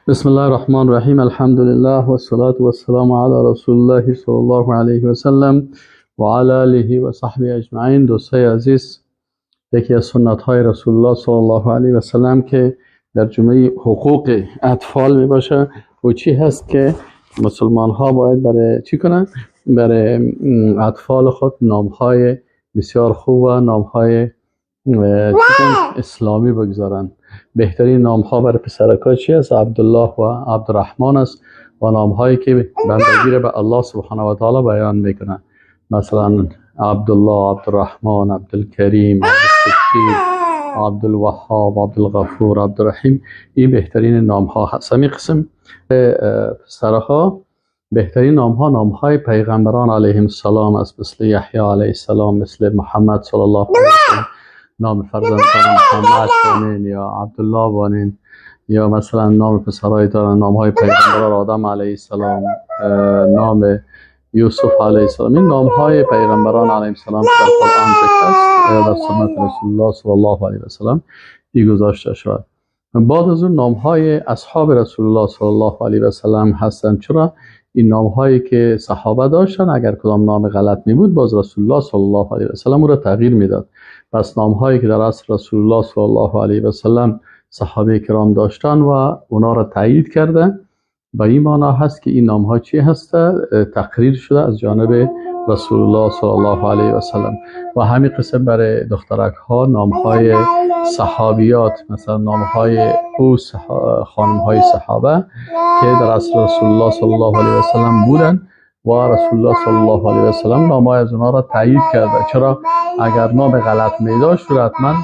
بسم الله الرحمن الرحیم. الحمد لله و الصلاة و السلام علی رسول الله صلی الله علیه و سلم و علی آله و صحبه اجمعین. دوستای عزیز، یکی از سنت های رسول الله صلی الله علیه و سلم که در جمله حقوق اطفال می باشه و چی هست که مسلمان ها باید برای چی کنن؟ برای اطفال خود نام های بسیار خوب و نام های اسلامی بگذارن. بهترین نام ها برای پسرکا چی است؟ عبدالله و عبدالرحمن است و نام هایی که بندگی را به الله سبحانه و تعالی بیان میکنن، مثلا عبدالله، عبدالرحمن، عبدالکریم، عبدالستیر، عبدالوهاب، عبدالغفور، عبدالرحیم. این بهترین نام ها هست. همین قسم پسرها بهترین نام های پیغمبران علیهم السلام است، مثل یحیی علیه السلام، مثل محمد صلی الله علیه و سلم نام فرزندان محمد بانین یا عبدالله بانین، یا مثلا نام پسرهای دارن نام های پیغمبران آدم علیه السلام، نام یوسف علیه السلام. این نام های پیغمبران علیه السلام که در قرآن ذکر است یا در سنت رسول الله صلی الله علیه و سلم ای گذاشته شد. بعد از اون نام های اصحاب رسول الله صلی الله علیه و سلم هستند. چرا؟ این نام هایی که صحابه داشتن اگر کدام نام غلط می بود باز رسول الله صلی الله علیه و سلم او را تغییر میداد. پس نام هایی که در عصر رسول الله صلی الله علیه و سلم صحابه کرام داشتن و اونا را تایید کرده، به این معنا هست که این نام ها چی هست؟ تقریر شده از جانب رسول الله صلی الله علیه و سلم. و همین قسم برای دخترک ها نام های صحابیات، مثلا نام های او خانم های صحابه که در عصر رسول الله صلی الله علیه و سلم بودن و رسول الله صلی الله علیه و سلم نامای از اونها را تایید کرده. چرا؟ اگر نام غلط می داشت حتما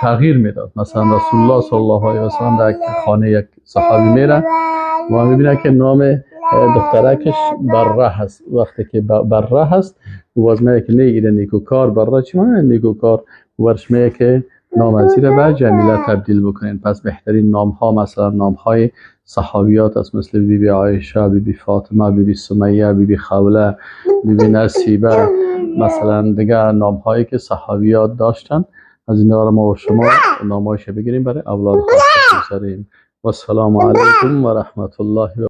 تغییر میداد. مثلا رسول الله صلی الله علیه و سلم در خانه یک صحابی میره و میبینه که نام دخترکش بره هست. وقتی که بره هست باز میگه که نه ایده نیکوکار. بره چی معنی نیکوکار؟ ورش میگه که نام از را به جمیله تبدیل بکنین. پس بهترین نام ها مثلا نام های صحابیات است، مثل بی بی عایشه، بی بی فاطمه، بی بی سمیه، بی بی خوله، بی بی نصیبه، مثلا دیگه نام هایی که صحابیات داشتن. از اینا را ما و شما نامایش بگیریم برای اولاد خود بگذاریم. و السلام علیکم و رحمت الله و